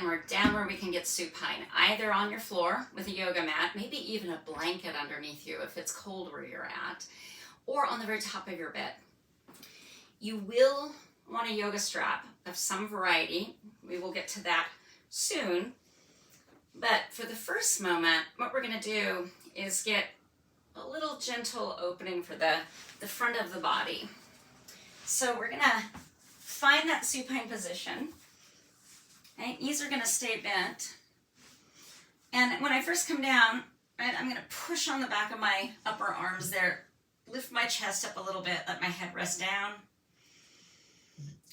and we're down where we can get supine, either on your floor with a yoga mat, maybe even a blanket underneath you if it's cold where you're at, or on the very top of your bed. You will want a yoga strap of some variety. We will get to that soon. But for the first moment, what we're going to do is get a little gentle opening for the front of the body. So we're going to find that supine position. Right? Knees are going to stay bent. And when I first come down, right, I'm going to push on the back of my upper arms there, lift my chest up a little bit, let my head rest down.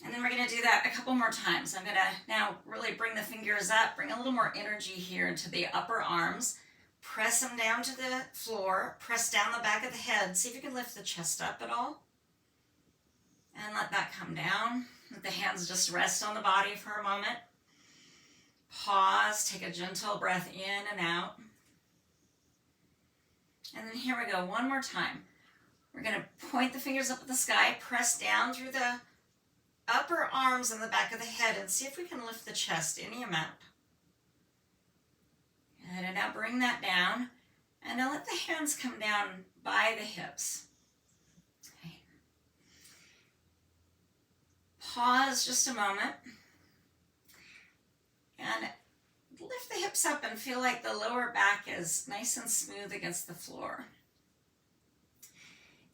And then we're going to do that a couple more times. I'm going to now really bring the fingers up, bring a little more energy here into the upper arms. Press them down to the floor. Press down the back of the head. See if you can lift the chest up at all. And let that come down. Let the hands just rest on the body for a moment. Pause. Take a gentle breath in and out. And then here we go. One more time. We're going to point the fingers up at the sky. Press down through the upper arms and the back of the head and see if we can lift the chest any amount. And now bring that down, and now let the hands come down by the hips. Okay. Pause just a moment, and lift the hips up and feel like the lower back is nice and smooth against the floor.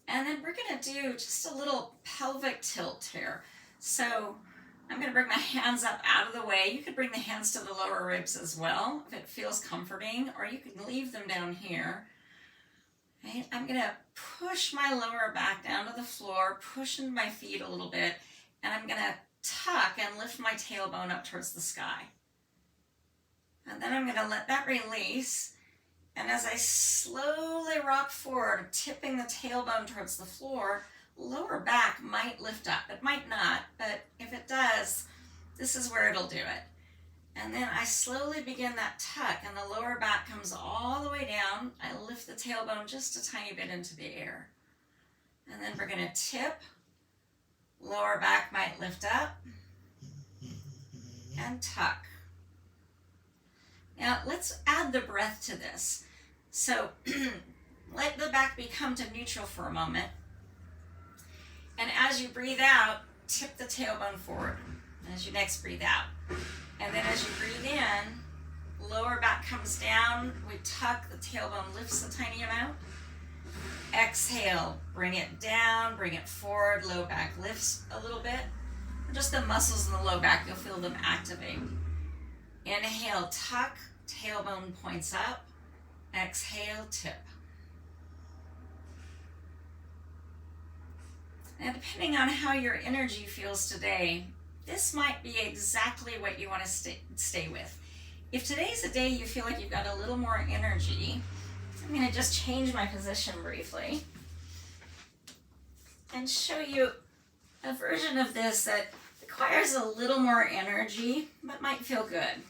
And then we're going to do just a little pelvic tilt here. So I'm going to bring my hands up out of the way. You could bring the hands to the lower ribs as well if it feels comforting, or you can leave them down here. Right? I'm going to push my lower back down to the floor, push into my feet a little bit, and I'm going to tuck and lift my tailbone up towards the sky. And then I'm going to let that release. And as I slowly rock forward, tipping the tailbone towards the floor, lower back might lift up. It might not, but if it does, this is where it'll do it. And then I slowly begin that tuck, and the lower back comes all the way down. I lift the tailbone just a tiny bit into the air. And then we're going to tip. Lower back might lift up. And tuck. Now let's add the breath to this. So let the back become to neutral for a moment. And as you breathe out, tip the tailbone forward. As you next breathe out. And then as you breathe in, lower back comes down. We tuck, the tailbone lifts a tiny amount. Exhale, bring it down, bring it forward. Low back lifts a little bit. Just the muscles in the low back, you'll feel them activate. Inhale, tuck, tailbone points up. Exhale, tip. Now, depending on how your energy feels today, this might be exactly what you want to stay with. If today's a day you feel like you've got a little more energy, I'm going to just change my position briefly and show you a version of this that requires a little more energy, but might feel good.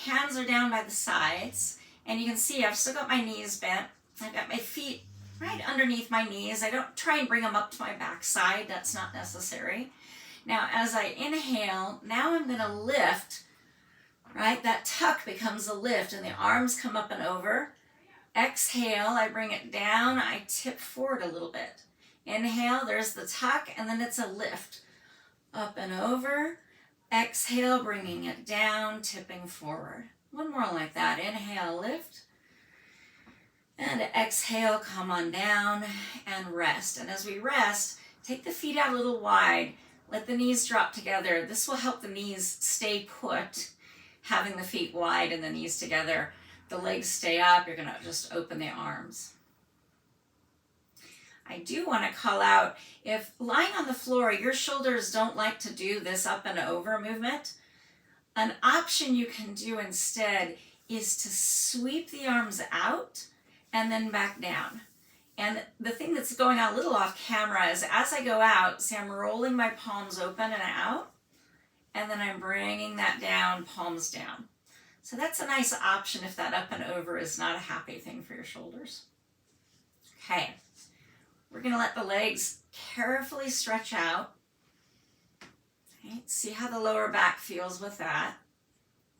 Hands are down by the sides, and you can see I've still got my knees bent. I've got my feet right underneath my knees. I don't try and bring them up to my backside. That's not necessary. Now, as I inhale, now I'm going to lift, right? That tuck becomes a lift, and the arms come up and over. Exhale, I bring it down. I tip forward a little bit. Inhale, there's the tuck, and then it's a lift. Up and over. Exhale, bringing it down, tipping forward. One more like that. Inhale, lift. And exhale, come on down and rest. And as we rest, take the feet out a little wide. Let the knees drop together. This will help the knees stay put, having the feet wide and the knees together. The legs stay up. You're going to just open the arms. I do want to call out, if lying on the floor, your shoulders don't like to do this up and over movement, an option you can do instead is to sweep the arms out and then back down. And the thing that's going on a little off camera is as I go out, see I'm rolling my palms open and out, and then I'm bringing that down, palms down. So that's a nice option if that up and over is not a happy thing for your shoulders. Okay, we're going to let the legs carefully stretch out. Okay, see how the lower back feels with that.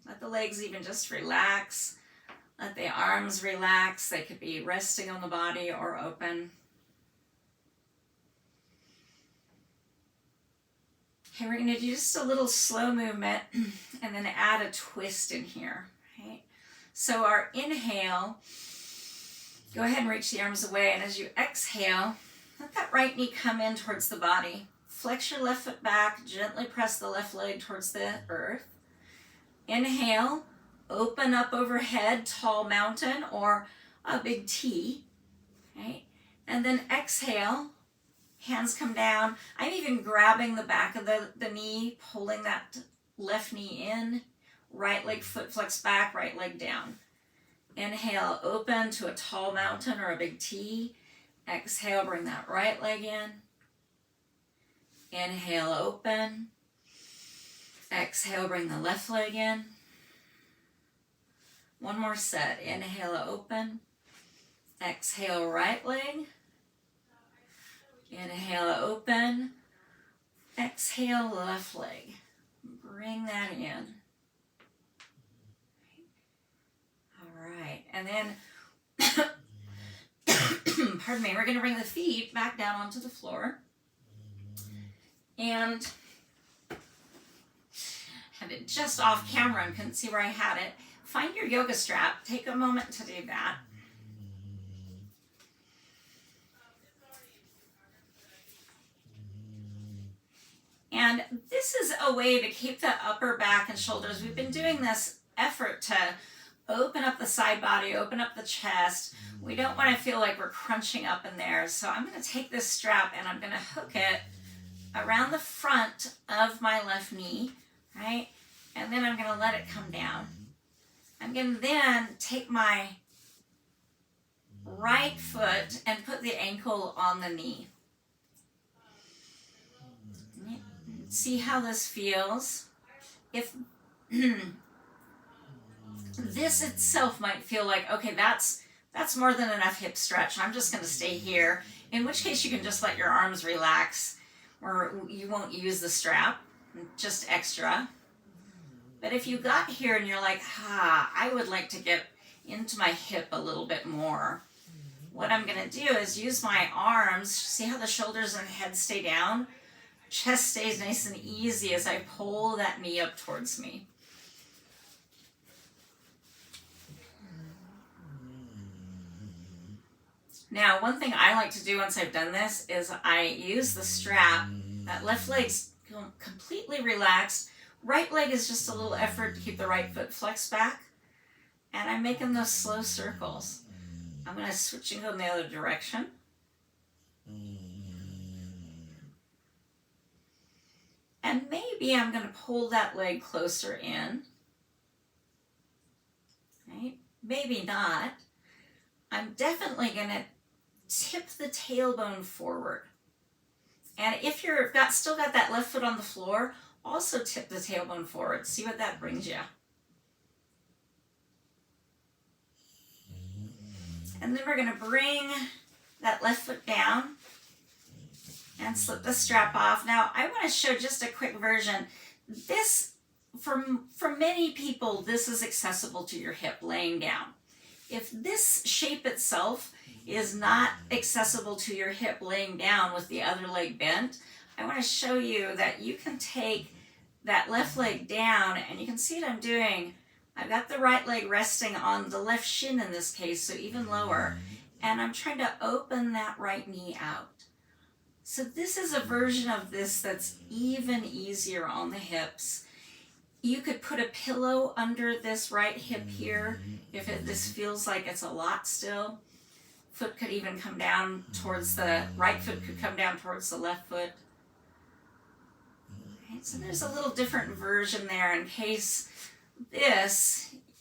Let the legs even just relax. Let the arms relax. They could be resting on the body or open. Okay, we're going to do just a little slow movement and then add a twist in here. Right? So our inhale, go ahead and reach the arms away. And as you exhale, let that right knee come in towards the body. Flex your left foot back. Gently press the left leg towards the earth. Inhale, open up overhead, tall mountain or a big T. Right? And then exhale. Hands come down. I'm even grabbing the back of the knee, pulling that left knee in. Right leg foot flex back, right leg down. Inhale, open to a tall mountain or a big T. Exhale, bring that right leg in. Inhale, open. Exhale, bring the left leg in. One more set. Inhale, open. Exhale, right leg. Inhale, open. Exhale, left leg. Bring that in. All right. And then, pardon me, we're going to bring the feet back down onto the floor. And had it just off camera and couldn't see where I had it. Find your yoga strap. Take a moment to do that. And this is a way to keep the upper back and shoulders. We've been doing this effort to open up the side body, open up the chest. We don't want to feel like we're crunching up in there. So I'm going to take this strap and I'm going to hook it around the front of my left knee, right? And then I'm going to let it come down. I'm going to then take my right foot and put the ankle on the knee. See how this feels. If this itself might feel like, okay, that's more than enough hip stretch. I'm just going to stay here. In which case you can just let your arms relax or you won't use the strap, just extra. But if you got here and you're like, I would like to get into my hip a little bit more, what I'm going to do is use my arms. See how the shoulders and head stay down? Chest stays nice and easy as I pull that knee up towards me. Now, one thing I like to do once I've done this is I use the strap. That left leg's completely relaxed. Right leg is just a little effort to keep the right foot flexed back. And I'm making those slow circles. I'm going to switch and go in the other direction. And maybe I'm going to pull that leg closer in. Right? Maybe not. I'm definitely going to tip the tailbone forward. And if you've still got that left foot on the floor, also tip the tailbone forward. See what that brings you. And then we're going to bring that left foot down and slip the strap off. Now, I want to show just a quick version. This, for many people, this is accessible to your hip laying down. If this shape itself is not accessible to your hip laying down with the other leg bent, I want to show you that you can take that left leg down, and you can see what I'm doing. I've got the right leg resting on the left shin in this case, so even lower, and I'm trying to open that right knee out. So this is a version of this that's even easier on the hips. You could put a pillow under this right hip here if this feels like it's a lot still. Foot could even come down towards the right foot, could come down towards the left foot. Right, so there's a little different version there in case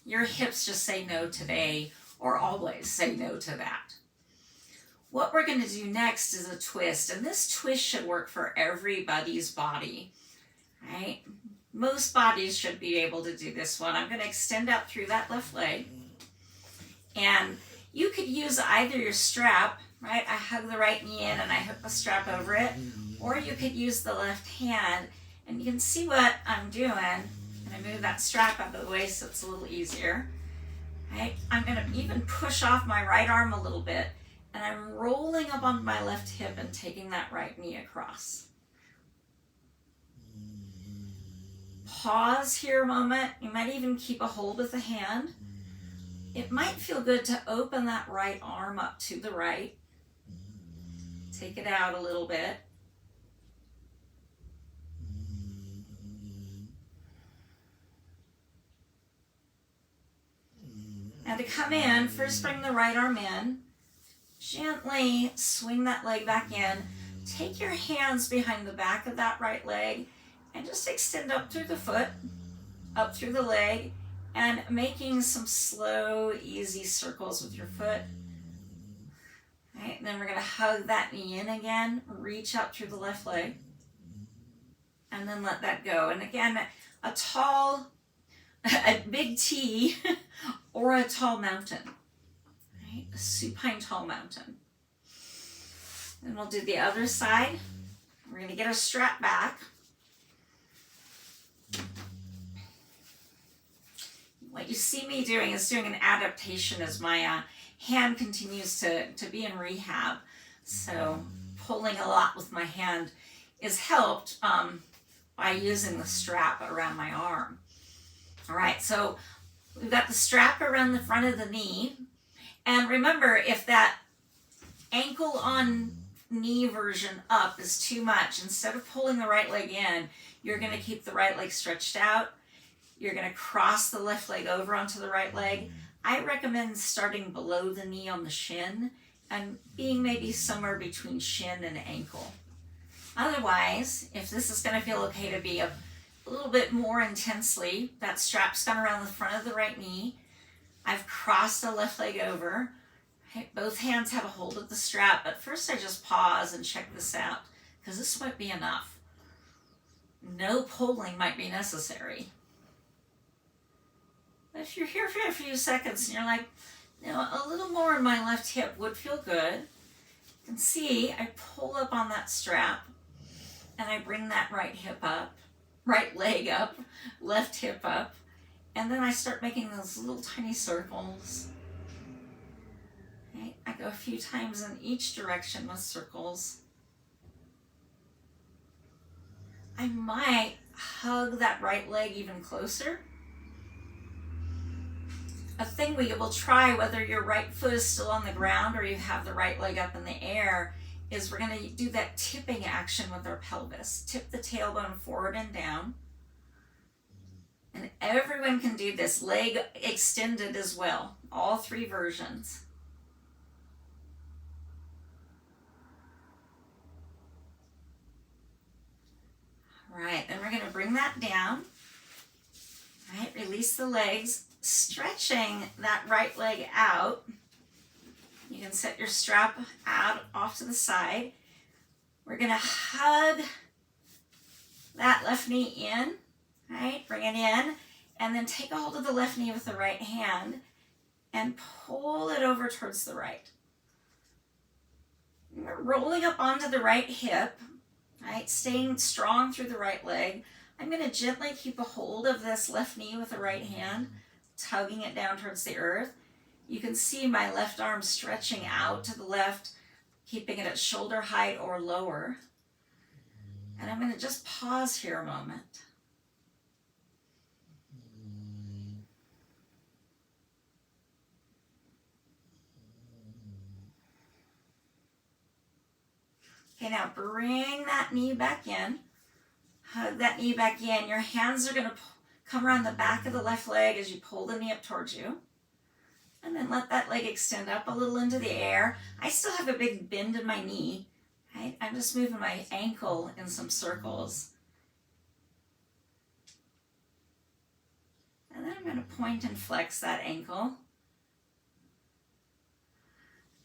your hips just say no today or always say no to that. What we're going to do next is a twist, and this twist should work for everybody's body, right? Most bodies should be able to do this one. I'm going to extend out through that left leg, and you could use either your strap, right? I hug the right knee in and I hook the strap over it, or you could use the left hand, and you can see what I'm doing, and I move that strap out of the way so it's a little easier. Right? I'm going to even push off my right arm a little bit, and I'm rolling up onto my left hip and taking that right knee across. Pause here a moment. You might even keep a hold of the hand. It might feel good to open that right arm up to the right. Take it out a little bit. And to come in, first bring the right arm in. Gently swing that leg back in. Take your hands behind the back of that right leg and just extend up through the foot, up through the leg, and making some slow, easy circles with your foot. Right, and then we're going to hug that knee in again, reach up through the left leg, and then let that go. And again, a big T or a tall mountain, right? A supine tall mountain. Then we'll do the other side. We're going to get our strap back. What you see me doing is doing an adaptation as my hand continues to be in rehab. So pulling a lot with my hand is helped by using the strap around my arm. All right, so we've got the strap around the front of the knee. And remember, if that ankle on knee version up is too much, instead of pulling the right leg in, you're going to keep the right leg stretched out. You're going to cross the left leg over onto the right leg. I recommend starting below the knee on the shin and being maybe somewhere between shin and ankle. Otherwise, if this is going to feel okay to be a little bit more intensely, that strap's gone around the front of the right knee. I've crossed the left leg over. Both hands have a hold of the strap, but first I just pause and check this out, because this might be enough. No pulling might be necessary. If you're here for a few seconds and you're like, a little more in my left hip would feel good, you can see I pull up on that strap and I bring that right hip up, right leg up, left hip up, and then I start making those little tiny circles. Okay? I go a few times in each direction with circles. I might hug that right leg even closer. A thing we will try, whether your right foot is still on the ground or you have the right leg up in the air, is we're going to do that tipping action with our pelvis. Tip the tailbone forward and down. And everyone can do this. Leg extended as well. All three versions. All right, then we're going to bring that down. All right, release the legs. Stretching that right leg out. You can set your strap out off to the side. We're going to hug that left knee in, right? Bring it in, and then take a hold of the left knee with the right hand and pull it over towards the right. We're rolling up onto the right hip, right? Staying strong through the right leg. I'm going to gently keep a hold of this left knee with the right hand, tugging it down towards the earth. You can see my left arm stretching out to the left, keeping it at shoulder height or lower. And I'm going to just pause here a moment. Okay, now bring that knee back in. Hug that knee back in. Your hands are going to come around the back of the left leg as you pull the knee up towards you. And then let that leg extend up a little into the air. I still have a big bend in my knee. Right? I'm just moving my ankle in some circles. And then I'm going to point and flex that ankle.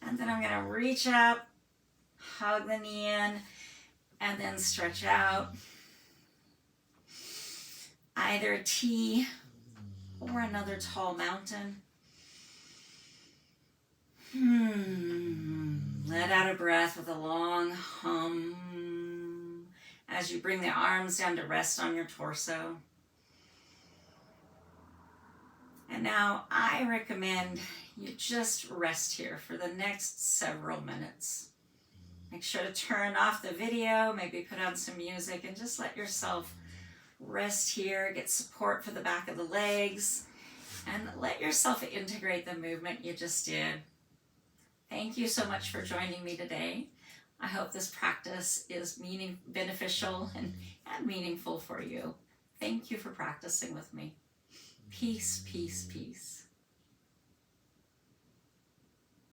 And then I'm going to reach up, hug the knee in, and then stretch out. Either a T or another tall mountain. Let out a breath with a long hum as you bring the arms down to rest on your torso. And now I recommend you just rest here for the next several minutes. Make sure to turn off the video, maybe put on some music, and just let yourself rest here, get support for the back of the legs, and let yourself integrate the movement you just did. Thank you so much for joining me today. I hope this practice is beneficial and meaningful for you. Thank you for practicing with me. Peace, peace, peace.